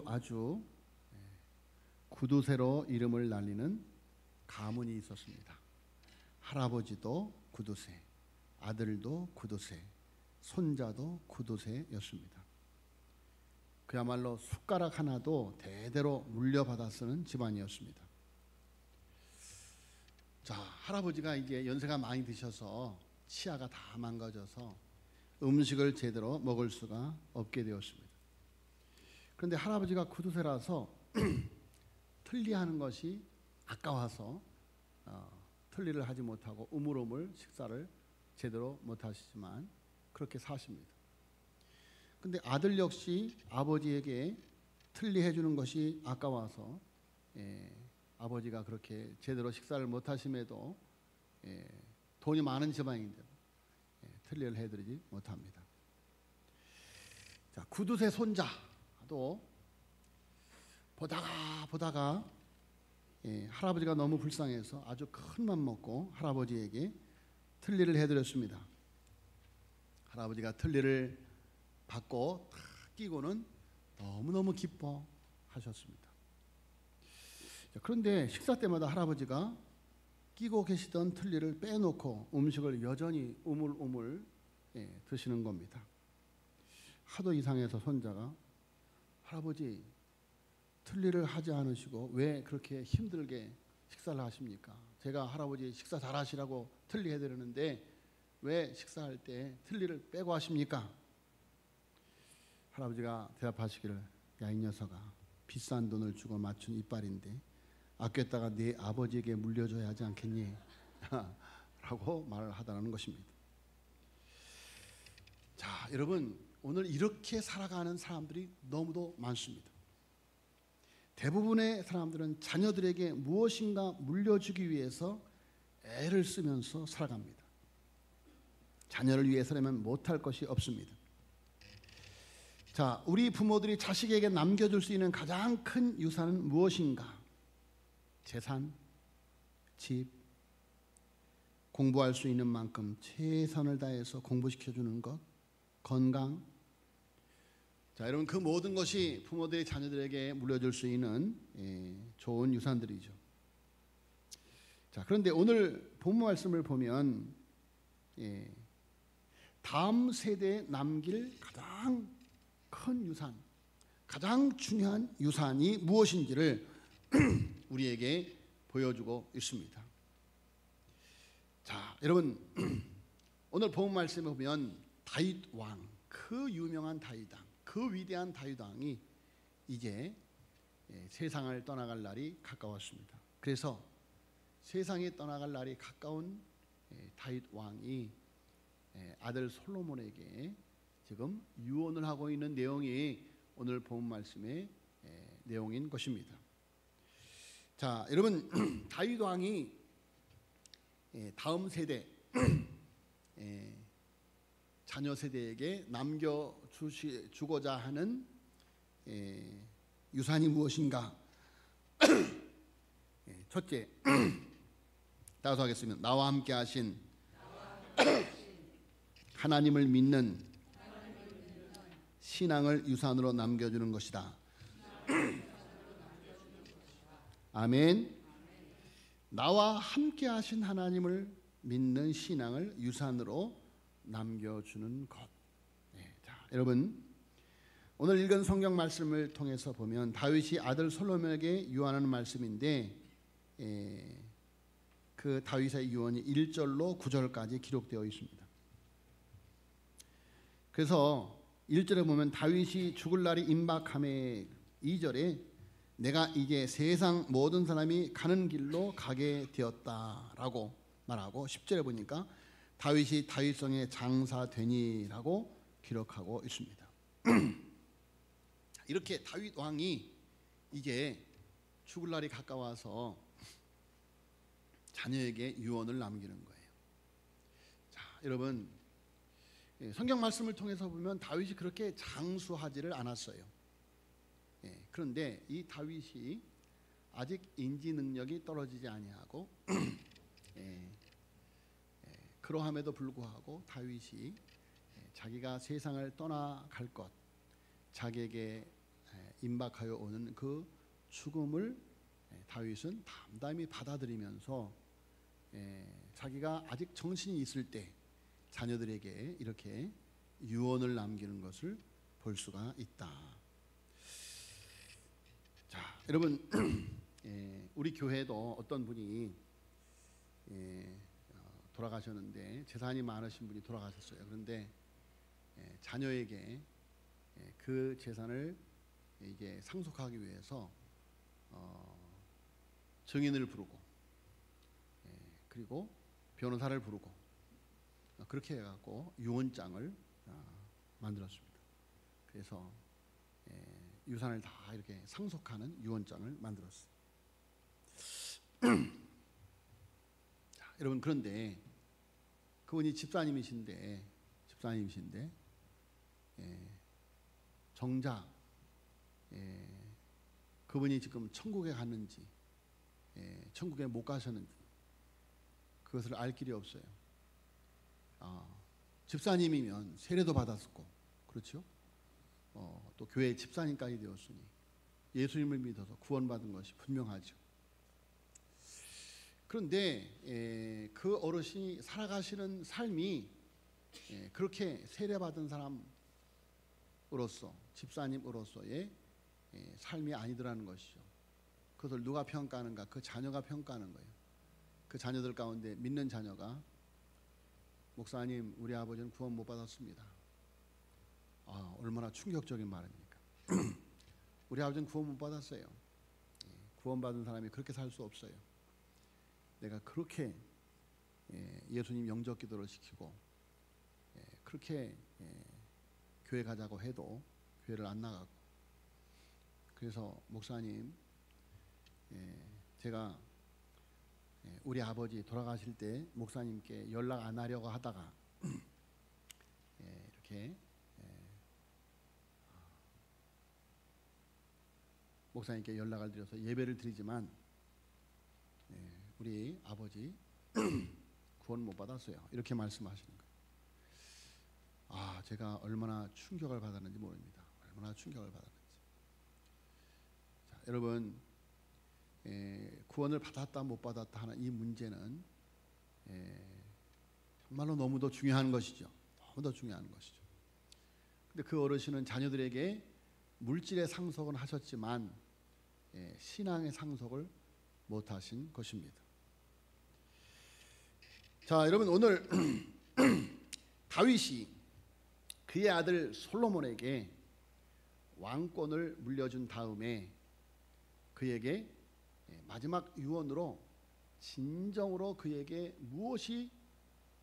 아주 구두쇠로 이름을 날리는 가문이 있었습니다. 할아버지도 구두쇠, 아들도 구두쇠, 손자도 구두쇠였습니다. 그야말로 숟가락 하나도 대대로 물려받아 쓰는 집안이었습니다. 자, 할아버지가 이제 연세가 많이 드셔서 치아가 다 망가져서 음식을 제대로 먹을 수가 없게 되었습니다. 그런데 할아버지가 구두쇠라서 틀리하는 것이 아까워서 틀리를 하지 못하고 우물우물 식사를 제대로 못하시지만 그렇게 사십니다. 근데 아들 역시 아버지에게 틀리해 주는 것이 아까워서 아버지가 그렇게 제대로 식사를 못하심에도 돈이 많은 집안인데 틀리를 해드리지 못합니다. 자, 구두쇠 손자도 보다가 할아버지가 너무 불쌍해서 아주 큰 맘 먹고 할아버지에게 틀니를 해드렸습니다. 할아버지가 틀니를 받고 탁 끼고는 너무너무 기뻐하셨습니다. 그런데 식사 때마다 할아버지가 끼고 계시던 틀니를 빼놓고 음식을 여전히 우물우물 드시는 겁니다. 하도 이상해서 손자가 할아버지 틀니를 하지 않으시고 왜 그렇게 힘들게 식사를 하십니까? 제가 할아버지 식사 잘하시라고 틀니 해드리는데 왜 식사할 때 틀니를 빼고 하십니까? 할아버지가 대답하시기를 야, 이 녀석아, 비싼 돈을 주고 맞춘 이빨인데 아꼈다가 네 아버지에게 물려줘야 하지 않겠니? 라고 말을 하다라는 것입니다. 자, 여러분, 오늘 이렇게 살아가는 사람들이 너무도 많습니다. 대부분의 사람들은 자녀들에게 무엇인가 물려주기 위해서 애를 쓰면서 살아갑니다. 자녀를 위해서라면 못할 것이 없습니다. 자, 우리 부모들이 자식에게 남겨줄 수 있는 가장 큰 유산은 무엇인가? 재산, 집, 공부할 수 있는 만큼 최선을 다해서 공부시켜주는 것, 건강. 자, 여러분, 그 모든 것이 부모들이 자녀들에게 물려줄 수 있는 좋은 유산들이죠. 자, 그런데 오늘 본문 말씀을 보면 다음 세대에 남길 가장 큰 유산, 가장 중요한 유산이 무엇인지를 우리에게 보여주고 있습니다. 자, 여러분, 오늘 본문 말씀에 보면 다윗 왕, 그 유명한 다윗 왕, 그 위대한 다윗 왕이 이제 세상을 떠나갈 날이 가까웠습니다. 그래서 세상에 떠나갈 날이 가까운 다윗 왕이 아들 솔로몬에게 지금 유언을 하고 있는 내용이 오늘 본문 말씀의 내용인 것입니다. 자, 여러분, 다윗 왕이 다음 세대 자녀 세대에게 남겨주고자 하는 유산이 무엇인가? 첫째, 따라서 하겠습니다. 나와 함께 하신 하나님을 믿는 신앙을 유산으로 남겨주는 것이다. 아멘. 나와 함께 하신 하나님을 믿는 신앙을 유산으로 남겨주는 것. 자, 여러분, 오늘 읽은 성경 말씀을 통해서 보면 다윗이 아들 솔로몬에게 유언하는 말씀인데 그 다윗의 유언이 1절로 9절까지 기록되어 있습니다. 그래서 1절에 보면 다윗이 죽을 날이 임박함에 2절에 내가 이제 세상 모든 사람이 가는 길로 가게 되었다라고 말하고 10절에 보니까 다윗이 다윗성에 장사되니라고 기록하고 있습니다. 이렇게 다윗 왕이 이제 죽을 날이 가까워서 자녀에게 유언을 남기는 거예요. 자, 여러분, 성경 말씀을 통해서 보면 다윗이 그렇게 장수하지를 않았어요. 그런데 이 다윗이 아직 인지 능력이 떨어지지 아니하고 그러함에도 불구하고 다윗이 자기가 세상을 떠나갈 것, 자기에게 임박하여 오는 그 죽음을 다윗은 담담히 받아들이면서 자기가 아직 정신이 있을 때 자녀들에게 이렇게 유언을 남기는 것을 볼 수가 있다. 자, 여러분, 우리 교회도 어떤 분이 돌아가셨는데 재산이 많으신 분이 돌아가셨어요. 그런데 자녀에게 그 재산을 이게 상속하기 위해서 증인을 부르고 그리고 변호사를 부르고 그렇게 해갖고 유언장을 만들었습니다. 그래서 유산을 다 이렇게 상속하는 유언장을 만들었어요. 자, 여러분, 그런데 그분이 집사님이신데 정작 그분이 지금 천국에 갔는지 천국에 못 가셨는지 그것을 알 길이 없어요. 집사님이면 세례도 받았었고, 그렇죠? 또 교회 집사님까지 되었으니 예수님을 믿어서 구원받은 것이 분명하죠. 그런데 그 어르신이 살아가시는 삶이 그렇게 세례받은 사람으로서, 집사님으로서의 삶이 아니더라는 것이죠. 그것을 누가 평가하는가? 그 자녀가 평가하는 거예요. 그 자녀들 가운데 믿는 자녀가 목사님, 우리 아버지는 구원 못 받았습니다. 얼마나 충격적인 말입니까? 우리 아버지는 구원 못 받았어요. 구원받은 사람이 그렇게 살 수 없어요. 내가 그렇게 예수님 영접 기도를 시키고 그렇게 교회 가자고 해도 교회를 안 나가고, 그래서 목사님, 제가 우리 아버지 돌아가실 때 목사님께 연락 안 하려고 하다가 이렇게 목사님께 연락을 드려서 예배를 드리지만 우리 아버지 구원 못 받았어요. 이렇게 말씀하시는 거예요. 제가 얼마나 충격을 받았는지 모릅니다. 얼마나 충격을 받았는지. 자, 여러분, 구원을 받았다 못 받았다 하는 이 문제는 정말로 너무도 중요한 것이죠. 너무도 중요한 것이죠. 근데 그 어르신은 자녀들에게 물질의 상속은 하셨지만 신앙의 상속을 못 하신 것입니다. 자, 여러분, 오늘 다윗이 그의 아들 솔로몬에게 왕권을 물려준 다음에 그에게 마지막 유언으로 진정으로 그에게 무엇이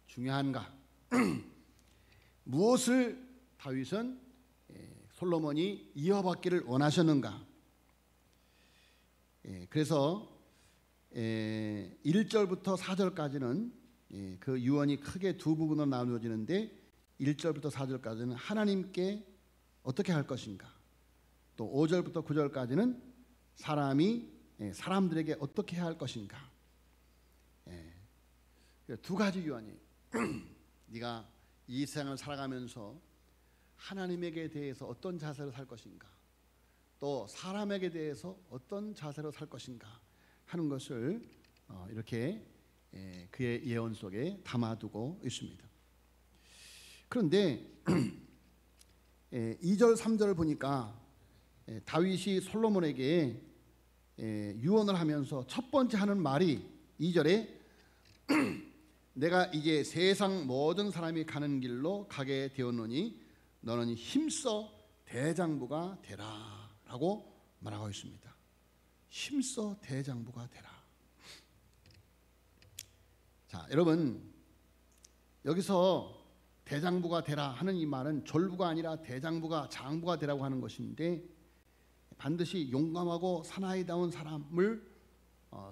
중요한가? 무엇을 다윗은 솔로몬이 이어받기를 원하셨는가? 그래서 1절부터 4절까지는 그 유언이 크게 두 부분으로 나누어지는데 1절부터 4절까지는 하나님께 어떻게 할 것인가, 또 5절부터 9절까지는 사람들에게 어떻게 해야 할 것인가. 두 가지 유언이 네가 이 세상을 살아가면서 하나님에게 대해서 어떤 자세로 살 것인가, 또 사람에게 대해서 어떤 자세로 살 것인가 하는 것을 이렇게 그의 예언 속에 담아두고 있습니다. 그런데 2절 3절을 보니까 다윗이 솔로몬에게 유언을 하면서 첫 번째 하는 말이 2절에 내가 이제 세상 모든 사람이 가는 길로 가게 되었노니 너는 힘써 대장부가 되라 라고 말하고 있습니다. 힘써 대장부가 되라. 자, 여러분, 여기서 대장부가 되라 하는 이 말은 졸부가 아니라 대장부가, 장부가 되라고 하는 것인데, 반드시 용감하고 사나이다운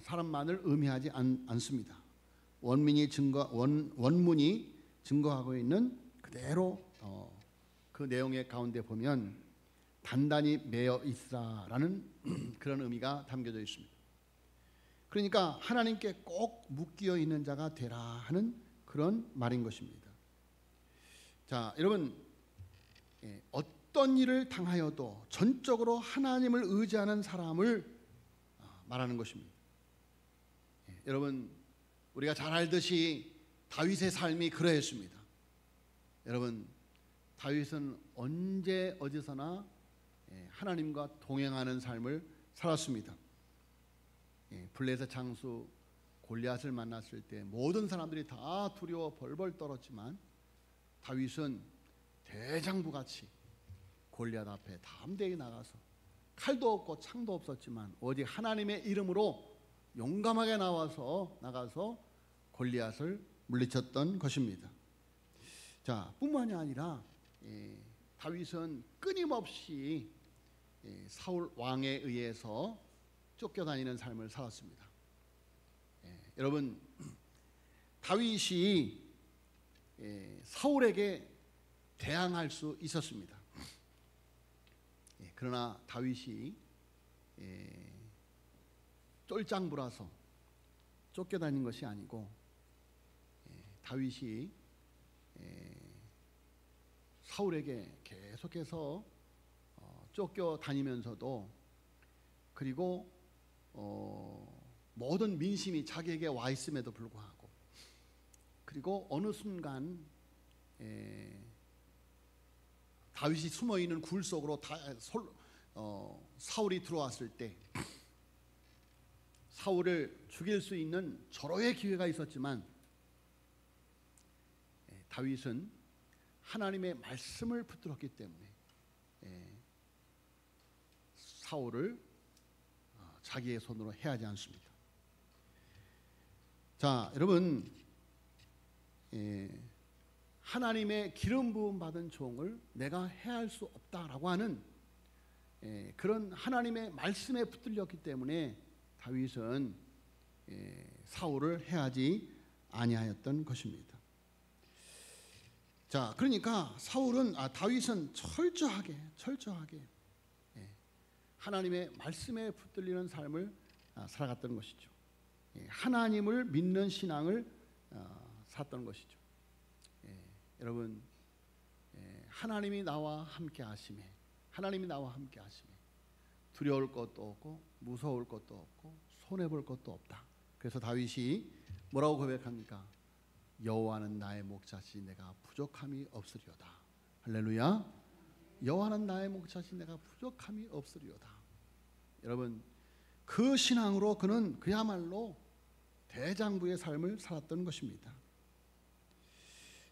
사람만을 의미하지 않습니다. 원문이 증거하고 있는 그대로 그 내용의 가운데 보면 단단히 매여 있으라라는 그런 의미가 담겨져 있습니다. 그러니까 하나님께 꼭 묶여 있는 자가 되라 하는 그런 말인 것입니다. 자, 여러분, 어떤 일을 당하여도 전적으로 하나님을 의지하는 사람을 말하는 것입니다. 여러분, 우리가 잘 알듯이 다윗의 삶이 그러했습니다. 여러분, 다윗은 언제 어디서나 하나님과 동행하는 삶을 살았습니다. 블레셋 장수 골리앗을 만났을 때 모든 사람들이 다 두려워 벌벌 떨었지만 다윗은 대장부같이 골리앗 앞에 담대히 나가서 칼도 없고 창도 없었지만 오직 하나님의 이름으로 용감하게 나가서 골리앗을 물리쳤던 것입니다. 자, 뿐만이 아니라 다윗은 끊임없이 사울 왕에 의해서 쫓겨다니는 삶을 살았습니다. 여러분, 다윗이 사울에게 대항할 수 있었습니다. 그러나 다윗이 쫄짱부라서 쫓겨다닌 것이 아니고 다윗이 사울에게 계속해서 쫓겨다니면서도 그리고 모든 민심이 자기에게 와 있음에도 불구하고 그리고 어느 순간 다윗이 숨어있는 굴 속으로 사울이 들어왔을 때 사울을 죽일 수 있는 절호의 기회가 있었지만 다윗은 하나님의 말씀을 붙들었기 때문에 사울을 자기의 손으로 해하지 않습니다. 자, 여러분, 하나님의 기름 부음 받은 종을 내가 해할 수 없다라고 하는 그런 하나님의 말씀에 붙들렸기 때문에 다윗은 사울을 해하지 아니하였던 것입니다. 자, 그러니까 다윗은 철저하게 하나님의 말씀에 붙들리는 삶을 살아갔던 것이죠. 하나님을 믿는 신앙을 살았던 것이죠. 여러분, 하나님이 나와 함께 하심에 두려울 것도 없고 무서울 것도 없고 손해볼 것도 없다. 그래서 다윗이 뭐라고 고백합니까? 여호와는 나의 목자시 내가 부족함이 없으리로다. 할렐루야. 여호와는 나의 목자시 내가 부족함이 없으리로다. 여러분, 그 신앙으로 그는 그야말로 대장부의 삶을 살았던 것입니다.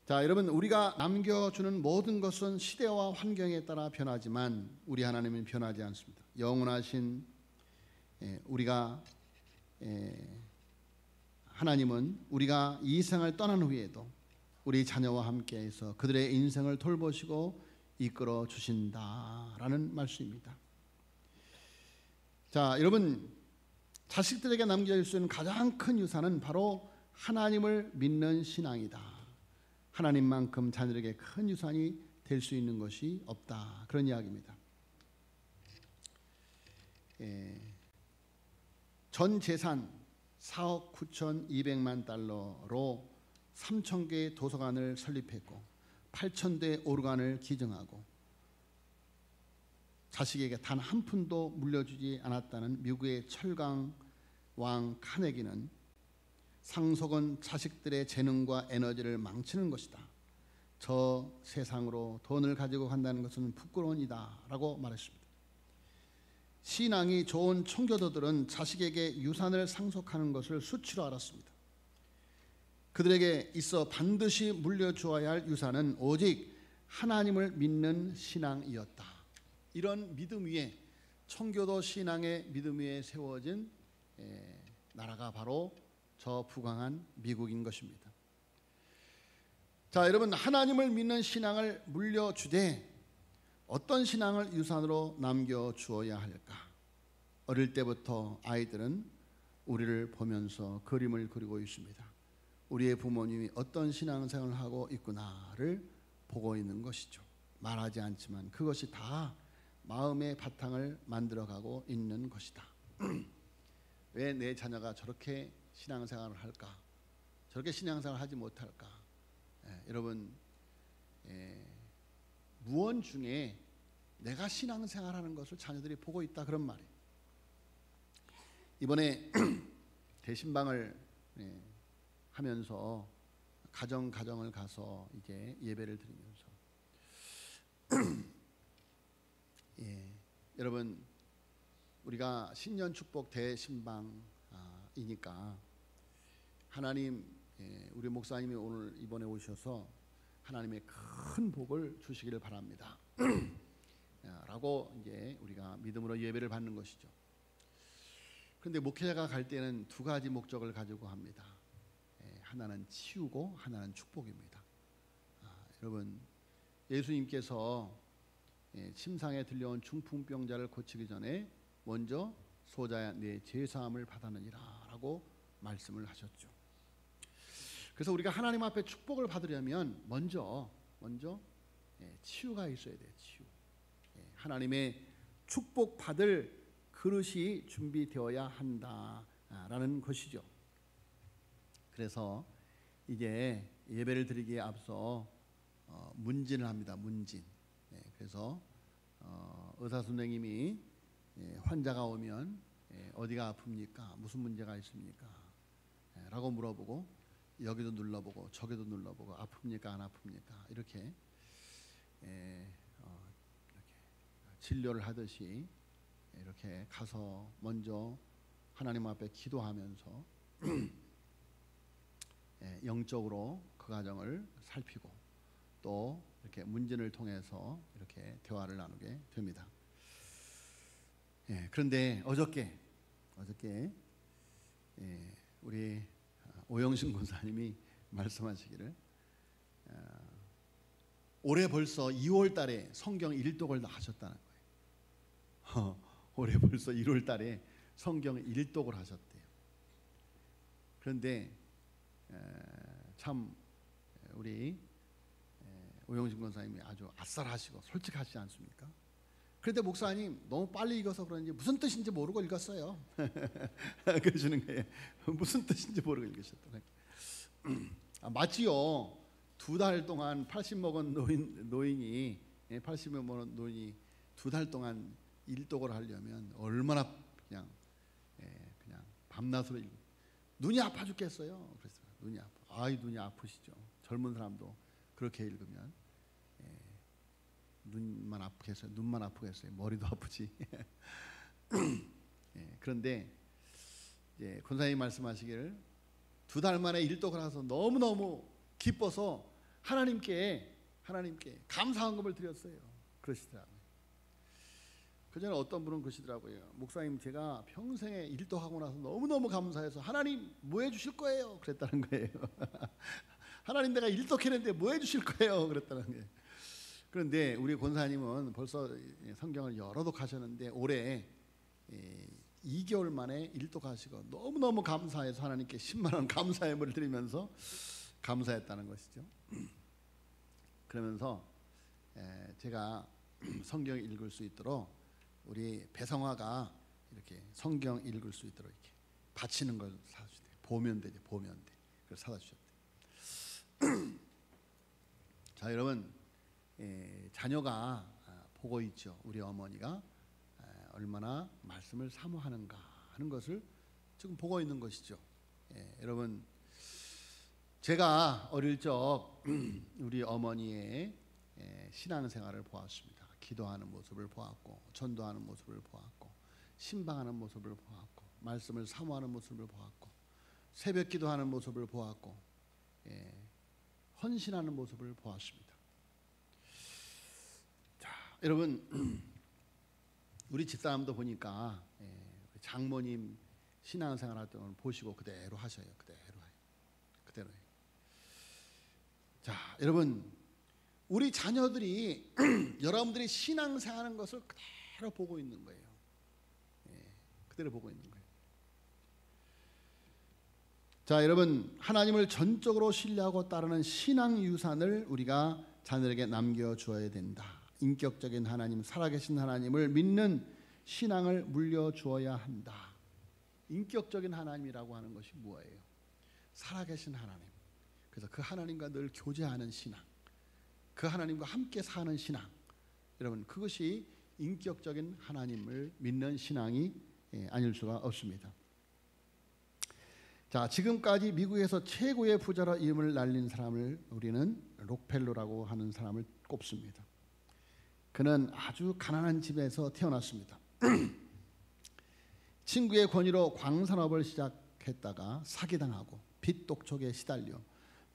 자, 여러분, 우리가 남겨주는 모든 것은 시대와 환경에 따라 변하지만 우리 하나님은 변하지 않습니다. 영원하신 우리가 하나님은 우리가 이 생을 떠난 후에도 우리 자녀와 함께해서 그들의 인생을 돌보시고 이끌어 주신다라는 말씀입니다. 자, 여러분, 자식들에게 남겨줄 수 있는 가장 큰 유산은 바로 하나님을 믿는 신앙이다. 하나님만큼 자녀에게 큰 유산이 될 수 있는 것이 없다. 그런 이야기입니다. 전 재산 4억 9,200만 달러로 3,000개의 도서관을 설립했고 8,000대의 오르간을 기증하고 자식에게 단 한 푼도 물려주지 않았다는 미국의 철강 왕 카네기는 상속은 자식들의 재능과 에너지를 망치는 것이다. 저 세상으로 돈을 가지고 간다는 것은 부끄러운 일이다 라고 말했습니다. 신앙이 좋은 청교도들은 자식에게 유산을 상속하는 것을 수치로 알았습니다. 그들에게 있어 반드시 물려주어야 할 유산은 오직 하나님을 믿는 신앙이었다. 이런 믿음 위에, 청교도 신앙의 믿음 위에 세워진 나라가 바로 저 부강한 미국인 것입니다. 자, 여러분, 하나님을 믿는 신앙을 물려주되 어떤 신앙을 유산으로 남겨주어야 할까? 어릴 때부터 아이들은 우리를 보면서 그림을 그리고 있습니다. 우리의 부모님이 어떤 신앙생활을 하고 있구나를 보고 있는 것이죠. 말하지 않지만 그것이 다 마음의 바탕을 만들어가고 있는 것이다. 왜 내 자녀가 저렇게 신앙생활을 할까? 저렇게 신앙생활을 하지 못할까? 여러분, 무언 중에 내가 신앙생활하는 것을 자녀들이 보고 있다, 그런 말이에요. 이번에 대신방을 하면서 가정을 가서 이제 예배를 드리면서 여러분, 우리가 신년 축복 대신방이니까 하나님, 우리 목사님이 오늘 이번에 오셔서 하나님의 큰 복을 주시기를 바랍니다. 라고 이제 우리가 믿음으로 예배를 받는 것이죠. 그런데 목회자가 갈 때는 두 가지 목적을 가지고 합니다. 하나는 치유고 하나는 축복입니다. 여러분, 예수님께서 침상에 들려온 중풍병자를 고치기 전에 먼저 소자야 내 죄사함을 받았느니라 라고 말씀을 하셨죠. 그래서 우리가 하나님 앞에 축복을 받으려면 먼저 치유가 있어야 돼요. 치유. 하나님의 축복 받을 그릇이 준비되어야 한다라는 것이죠. 그래서 이제 예배를 드리기에 앞서 문진을 합니다. 문진. 그래서 의사 선생님이 환자가 오면 어디가 아픕니까? 무슨 문제가 있습니까? 라고 물어보고 여기도 눌러보고 저기도 눌러보고 아픕니까? 안 아픕니까? 이렇게 진료를 하듯이 이렇게 가서 먼저 하나님 앞에 기도하면서 영적으로 그 가정을 살피고 또 이렇게 문진을 통해서 이렇게 대화를 나누게 됩니다. 그런데 어저께 우리 오영신 권사님이 말씀하시기를 올해 벌써 2월 달에 성경 일독을 하셨다는 거예요. 올해 벌써 1월 달에 성경 일독을 하셨대요. 그런데 참 우리 오영신 권사님이 아주 아싸하시고 솔직하시지 않습니까? 그런데 목사님 너무 빨리 읽어서 그런지 무슨 뜻인지 모르고 읽었어요. 그러시는 거예요. 무슨 뜻인지 모르고 읽으셨더라고요. 마치요 2달 동안 80 먹은 노인이 80을 먹은 노인이 2달 동안 일독을 하려면 얼마나 그냥 밤낮으로 눈이 아파 죽겠어요. 그래서 눈이 아파. 눈이 아프시죠. 젊은 사람도 그렇게 읽으면 눈만 아프겠어요. 눈만 아프겠어요. 머리도 아프지. 그런데 이제 권사님 말씀하시기를 2달 만에 일독을 해서 너무너무 기뻐서 하나님께 감사한금을 드렸어요. 그러시더라고요. 그전에 어떤 분은 그러시더라고요. 목사님, 제가 평생에 일독하고 나서 너무너무 감사해서 하나님 뭐 해주실 거예요? 그랬다는 거예요. 하나님, 내가 일독했는데 뭐 해주실 거예요? 그랬다는 거예요. 그런데 우리 권사님은 벌써 성경을 여러 독하셨는데 올해 2개월 만에 일독하시고 너무너무 감사해서 하나님께 10만 원 감사예물을 드리면서 감사했다는 것이죠. 그러면서 제가 성경 읽을 수 있도록 우리 배성화가 이렇게 성경 읽을 수 있도록 이렇게 바치는 걸 사주셨대요. 보면 되죠. 보면 돼. 그래서 사다 주셨대요. 자, 여러분, 자녀가 보고 있죠. 우리 어머니가 얼마나 말씀을 사모하는가 하는 것을 지금 보고 있는 것이죠. 여러분, 제가 어릴 적 우리 어머니의 신앙생활을 보았습니다. 기도하는 모습을 보았고, 전도하는 모습을 보았고, 신방하는 모습을 보았고, 말씀을 사모하는 모습을 보았고, 새벽 기도하는 모습을 보았고, 헌신하는 모습을 보았습니다. 자, 여러분, 우리 집사람도 보니까 장모님 신앙생활할 때 보시고 그대로 하셔요. 그대로 해요. 자, 여러분, 우리 자녀들이 여러분들이 신앙생활하는 것을 그대로 보고 있는 거예요. 그대로 보고 있는 거예요. 자, 여러분, 하나님을 전적으로 신뢰하고 따르는 신앙 유산을 우리가 자녀에게 남겨주어야 된다. 인격적인 하나님, 살아계신 하나님을 믿는 신앙을 물려주어야 한다. 인격적인 하나님이라고 하는 것이 뭐예요? 살아계신 하나님. 그래서 그 하나님과 늘 교제하는 신앙, 그 하나님과 함께 사는 신앙, 여러분, 그것이 인격적인 하나님을 믿는 신앙이 아닐 수가 없습니다. 자, 지금까지 미국에서 최고의 부자로 이름을 날린 사람을 우리는 록펠러라고 하는 사람을 꼽습니다. 그는 아주 가난한 집에서 태어났습니다. 친구의 권유로 광산업을 시작했다가 사기당하고 빚 독촉에 시달려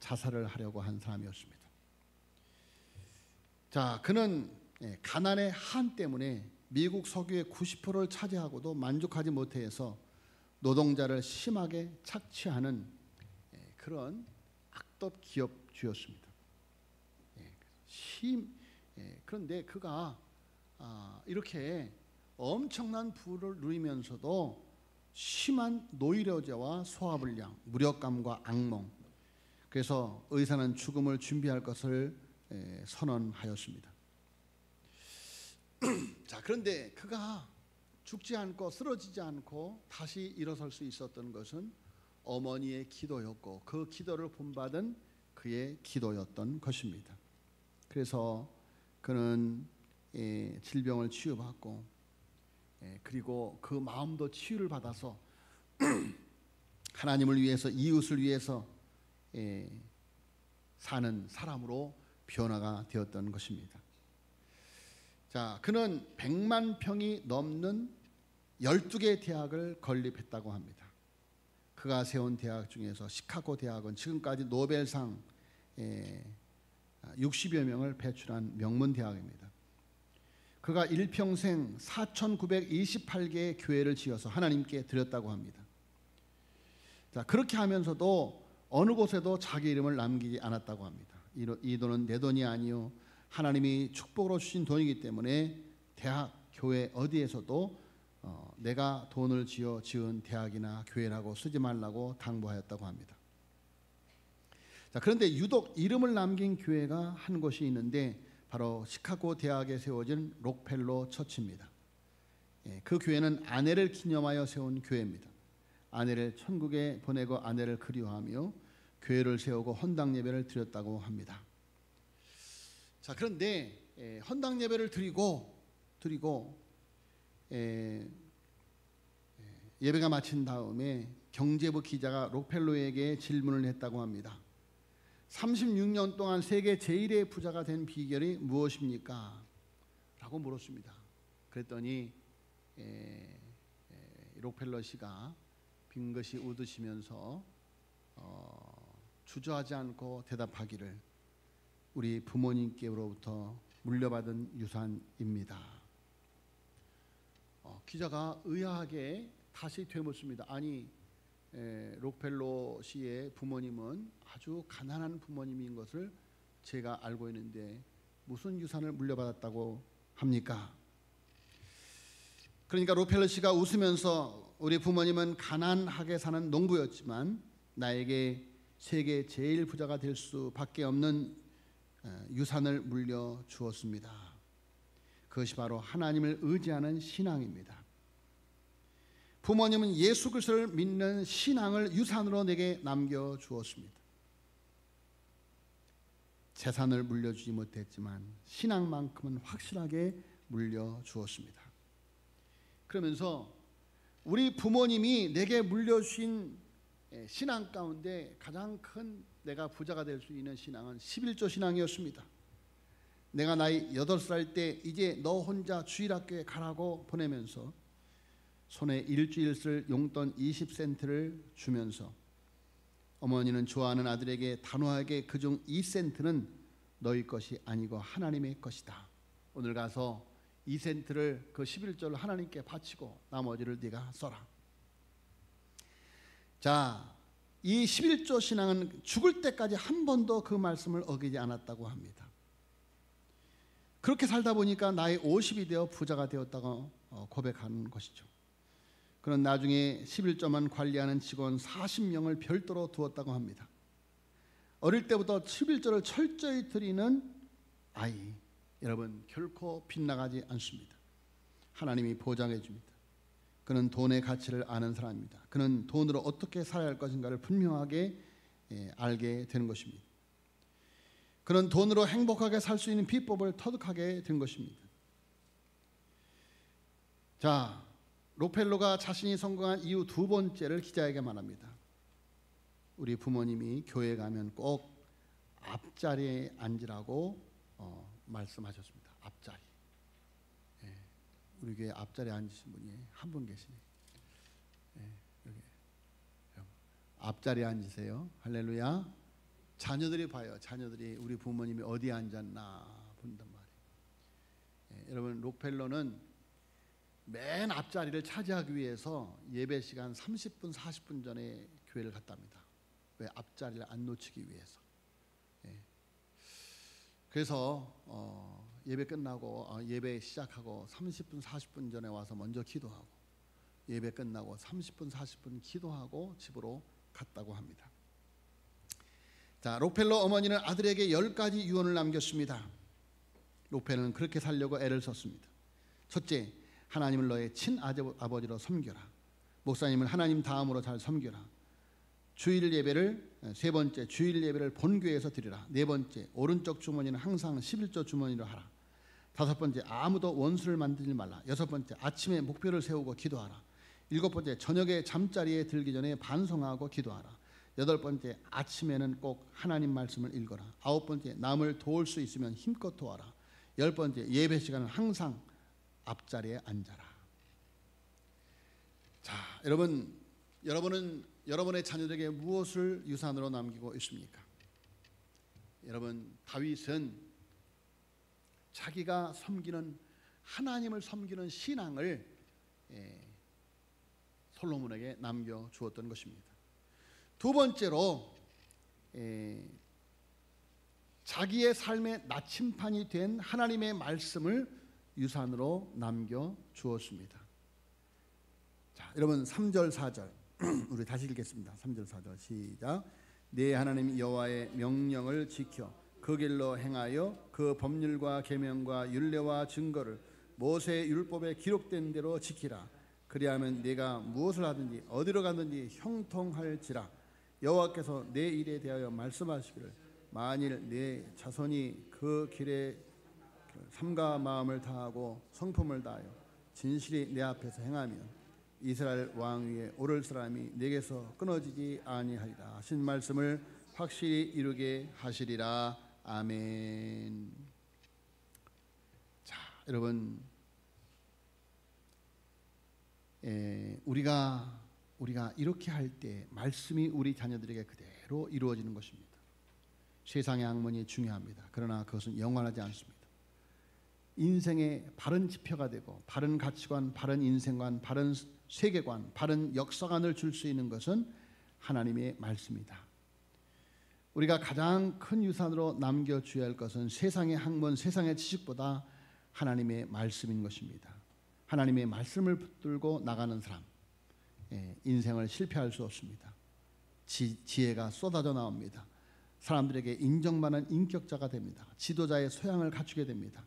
자살을 하려고 한 사람이었습니다. 자, 그는 가난의 한 때문에 미국 석유의 90%를 차지하고도 만족하지 못해서 노동자를 심하게 착취하는 그런 악덕 기업주였습니다. 그런데 그가 이렇게 엄청난 부를 누리면서도 심한 노이로제와 소화불량, 무력감과 악몽, 그래서 의사는 죽음을 준비할 것을 선언하였습니다. 자, 그런데 그가 죽지 않고 쓰러지지 않고 다시 일어설 수 있었던 것은 어머니의 기도였고 그 기도를 본받은 그의 기도였던 것입니다. 그래서 그는 질병을 치유받고 그리고 그 마음도 치유를 받아서 하나님을 위해서, 이웃을 위해서 사는 사람으로 변화가 되었던 것입니다. 자, 그는 100만 평이 넘는 12개 대학을 건립했다고 합니다. 그가 세운 대학 중에서 시카고 대학은 지금까지 노벨상 60여 명을 배출한 명문 대학입니다. 그가 일평생 4,928개의 교회를 지어서 하나님께 드렸다고 합니다. 자, 그렇게 하면서도 어느 곳에도 자기 이름을 남기지 않았다고 합니다. 이 돈은 내 돈이 아니요 하나님이 축복으로 주신 돈이기 때문에 대학, 교회 어디에서도 내가 돈을 지어 지은 대학이나 교회라고 쓰지 말라고 당부하였다고 합니다. 자, 그런데 유독 이름을 남긴 교회가 한 곳이 있는데 바로 시카고 대학에 세워진 록펠러 처치입니다. 그 교회는 아내를 기념하여 세운 교회입니다. 아내를 천국에 보내고 아내를 그리워하며 교회를 세우고 헌당 예배를 드렸다고 합니다. 자, 그런데 헌당 예배를 드리고 예배가 마친 다음에 경제부 기자가 록펠러에게 질문을 했다고 합니다. 36년 동안 세계 제1의 부자가 된 비결이 무엇입니까? 라고 물었습니다. 그랬더니 록펠러 씨가 빙긋이 웃으시면서 주저하지 않고 대답하기를 우리 부모님께로부터 물려받은 유산입니다. 기자가 의아하게 다시 되묻습니다. 아니, 록펠러 씨의 부모님은 아주 가난한 부모님인 것을 제가 알고 있는데 무슨 유산을 물려받았다고 합니까? 그러니까 록펠러 씨가 웃으면서 우리 부모님은 가난하게 사는 농부였지만 나에게 세계 제일 부자가 될 수밖에 없는 유산을 물려주었습니다. 그것이 바로 하나님을 의지하는 신앙입니다. 부모님은 예수 그리스도를 믿는 신앙을 유산으로 내게 남겨주었습니다. 재산을 물려주지 못했지만 신앙만큼은 확실하게 물려주었습니다. 그러면서 우리 부모님이 내게 물려주신 신앙 가운데 가장 큰 내가 부자가 될 수 있는 신앙은 11조 신앙이었습니다. 내가 나이 8살 때 이제 너 혼자 주일학교에 가라고 보내면서 손에 일주일 쓸 용돈 20센트를 주면서 어머니는 좋아하는 아들에게 단호하게 그중 2센트는 너희 것이 아니고 하나님의 것이다. 오늘 가서 2센트를 그 11조를 하나님께 바치고 나머지를 네가 써라. 자, 이 11조 신앙은 죽을 때까지 한 번도 그 말씀을 어기지 않았다고 합니다. 그렇게 살다 보니까 나이 50이 되어 부자가 되었다고 고백하는 것이죠. 그는 나중에 11조만 관리하는 직원 40명을 별도로 두었다고 합니다. 어릴 때부터 11조를 철저히 드리는 아이, 여러분 결코 빗나가지 않습니다. 하나님이 보장해 줍니다. 그는 돈의 가치를 아는 사람입니다. 그는 돈으로 어떻게 살아야 할 것인가를 분명하게 알게 되는 것입니다. 그는 돈으로 행복하게 살 수 있는 비법을 터득하게 된 것입니다. 자, 록펠러가 자신이 성공한 이유 두 번째를 기자에게 말합니다. 우리 부모님이 교회 가면 꼭 앞자리에 앉으라고 말씀하셨습니다. 앞자리. 예, 우리 교회 앞자리에 앉으신 분이 한 분 계시네요. 예, 여기 앞자리에 앉으세요. 할렐루야. 자녀들이 봐요. 자녀들이 우리 부모님이 어디에 앉았나 본단 말이에요. 예, 여러분, 록펠러는 맨 앞자리를 차지하기 위해서 예배 시간 30분 40분 전에 교회를 갔답니다. 왜? 앞자리를 안 놓치기 위해서. 예. 그래서 예배 끝나고 예배 시작하고 30분 40분 전에 와서 먼저 기도하고 예배 끝나고 30분 40분 기도하고 집으로 갔다고 합니다. 자, 록펠러 어머니는 아들에게 10가지 유언을 남겼습니다. 록펠러는 그렇게 살려고 애를 썼습니다. 첫째, 하나님을 너의 친아버지로 섬겨라. 목사님을 하나님 다음으로 잘 섬겨라. 주일 예배를 세 번째, 주일 예배를 본교회에서 드리라. 네 번째, 오른쪽 주머니는 항상 11조 주머니로 하라. 다섯 번째, 아무도 원수를 만들지 말라. 여섯 번째, 아침에 목표를 세우고 기도하라. 일곱 번째, 저녁에 잠자리에 들기 전에 반성하고 기도하라. 여덟 번째, 아침에는 꼭 하나님 말씀을 읽어라. 아홉 번째, 남을 도울 수 있으면 힘껏 도와라. 열 번째, 예배 시간은 항상 앞자리에 앉아라. 자, 여러분은 여러분의 자녀들에게 무엇을 유산으로 남기고 있습니까? 여러분, 다윗은 자기가 섬기는 하나님을 섬기는 신앙을 솔로몬에게 남겨 주었던 것입니다. 두 번째로 자기의 삶의 나침판이 된 하나님의 말씀을 유산으로 남겨 주었습니다. 자, 여러분 3절 4절 우리 다시 읽겠습니다. 3절 4절 시작. 내 하나님 여호와의 명령을 지켜 그 길로 행하여 그 법률과 계명과 율례와 증거를 모세의 율법에 기록된 대로 지키라. 그리하면 네가 무엇을 하든지 어디로 가든지 형통할지라. 여호와께서 내 일에 대하여 말씀하시기를 만일 내 자손이 그 길에 삼가 마음을 다하고 성품을 다하여 진실이 내 앞에서 행하면 이스라엘 왕 위에 오를 사람이 내게서 끊어지지 아니하리라 하신 말씀을 확실히 이루게 하시리라. 아멘. 자, 여러분, 우리가 이렇게 할 때 말씀이 우리 자녀들에게 그대로 이루어지는 것입니다. 세상의 학문이 중요합니다. 그러나 그것은 영원하지 않습니다. 인생의 바른 지표가 되고 바른 가치관, 바른 인생관, 바른 세계관, 바른 역사관을 줄 수 있는 것은 하나님의 말씀이다. 우리가 가장 큰 유산으로 남겨줘야 할 것은 세상의 학문, 세상의 지식보다 하나님의 말씀인 것입니다. 하나님의 말씀을 붙들고 나가는 사람, 인생을 실패할 수 없습니다. 지혜가 쏟아져 나옵니다. 사람들에게 인정받는 인격자가 됩니다. 지도자의 소양을 갖추게 됩니다.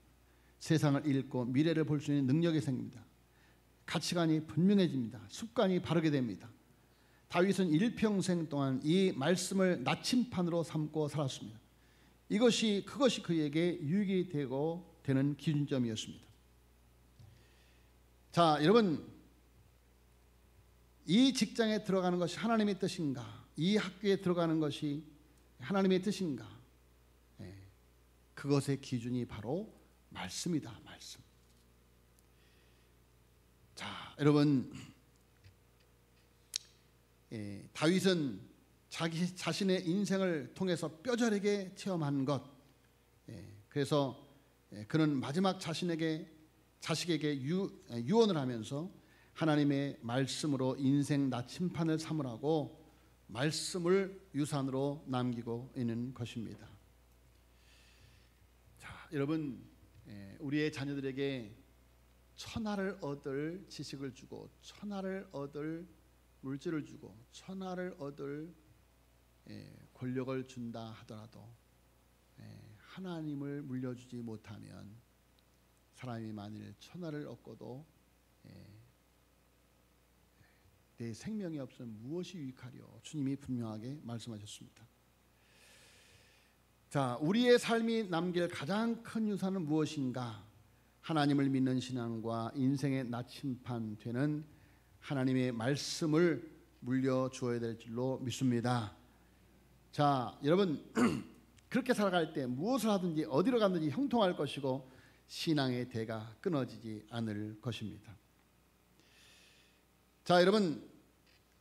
세상을 읽고 미래를 볼 수 있는 능력이 생깁니다. 가치관이 분명해집니다. 습관이 바르게 됩니다. 다윗은 일평생 동안 이 말씀을 나침판으로 삼고 살았습니다. 그것이 그에게 유익이 되는 기준점이었습니다. 자, 여러분, 이 직장에 들어가는 것이 하나님의 뜻인가? 이 학교에 들어가는 것이 하나님의 뜻인가? 그것의 기준이 바로 말씀이다. 말씀. 자, 여러분, 다윗은 자신의 인생을 통해서 뼈저리게 체험한 것, 그래서 그는 마지막 자식에게 유언을 하면서 하나님의 말씀으로 인생 나침판을 삼으라고 말씀을 유산으로 남기고 있는 것입니다. 자, 여러분, 우리의 자녀들에게 천하를 얻을 지식을 주고 천하를 얻을 물질을 주고 천하를 얻을 권력을 준다 하더라도 하나님을 물려주지 못하면 사람이 만일 천하를 얻고도 내 생명이 없으면 무엇이 유익하리요? 주님이 분명하게 말씀하셨습니다. 자, 우리의 삶이 남길 가장 큰 유산은 무엇인가? 하나님을 믿는 신앙과 인생의 나침판 되는 하나님의 말씀을 물려주어야 될 줄로 믿습니다. 자, 여러분 그렇게 살아갈 때 무엇을 하든지 어디로 가든지 형통할 것이고 신앙의 대가 끊어지지 않을 것입니다. 자, 여러분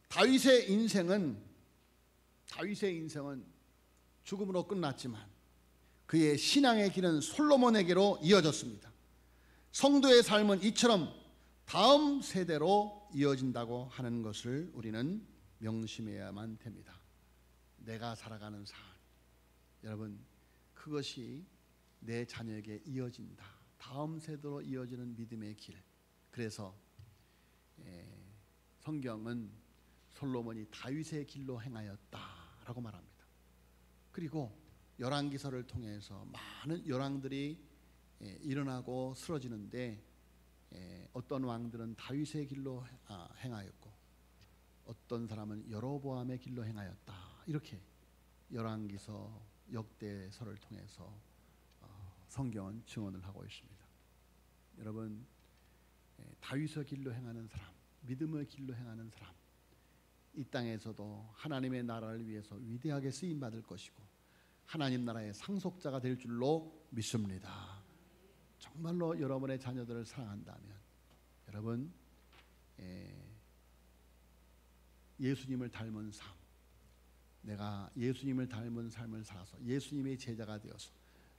다윗의 인생은 죽음으로 끝났지만 그의 신앙의 길은 솔로몬에게로 이어졌습니다. 성도의 삶은 이처럼 다음 세대로 이어진다고 하는 것을 우리는 명심해야만 됩니다. 내가 살아가는 삶, 여러분 그것이 내 자녀에게 이어진다. 다음 세대로 이어지는 믿음의 길. 그래서 성경은 솔로몬이 다윗의 길로 행하였다라고 말합니다. 그리고 열왕기서를 통해서 많은 열왕들이 일어나고 쓰러지는데 어떤 왕들은 다윗의 길로 행하였고 어떤 사람은 여로보암의 길로 행하였다. 이렇게 열왕기서 역대서를 통해서 성경은 증언을 하고 있습니다. 여러분 다윗의 길로 행하는 사람, 믿음의 길로 행하는 사람, 이 땅에서도 하나님의 나라를 위해서 위대하게 쓰임 받을 것이고 하나님 나라의 상속자가 될 줄로 믿습니다. 정말로 여러분의 자녀들을 사랑한다면 여러분 예수님을 닮은 삶, 내가 예수님을 닮은 삶을 살아서 예수님의 제자가 되어서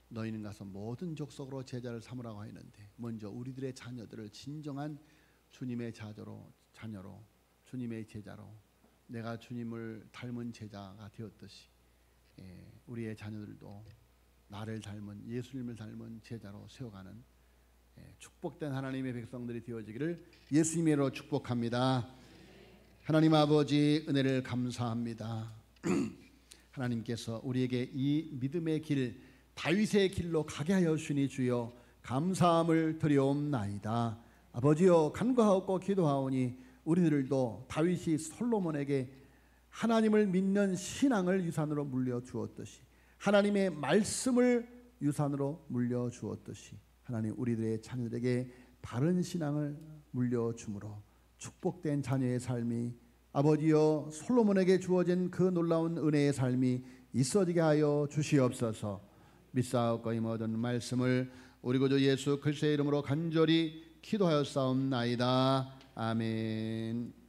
너희는 가서 모든 족속으로 제자를 삼으라고 했는데 먼저 우리들의 자녀들을 진정한 주님의 자녀로 주님의 제자로 내가 주님을 닮은 제자가 되었듯이 우리의 자녀들도 나를 닮은 예수님을 닮은 제자로 세워가는 축복된 하나님의 백성들이 되어지기를 예수님의 이름으로 축복합니다. 하나님 아버지 은혜를 감사합니다. 하나님께서 우리에게 이 믿음의 길 다윗의 길로 가게 하여 주시니 주여 감사함을 드리옵나이다. 아버지여 간구하옵고 기도하오니 우리들도 다윗이 솔로몬에게 하나님을 믿는 신앙을 유산으로 물려주었듯이 하나님의 말씀을 유산으로 물려주었듯이 하나님 우리들의 자녀들에게 바른 신앙을 물려주므로 축복된 자녀의 삶이 아버지여 솔로몬에게 주어진 그 놀라운 은혜의 삶이 있어지게 하여 주시옵소서. 믿사옵고 이 모든 말씀을 우리 구주 예수 그리스도의 이름으로 간절히 기도하였사옵나이다. 아멘.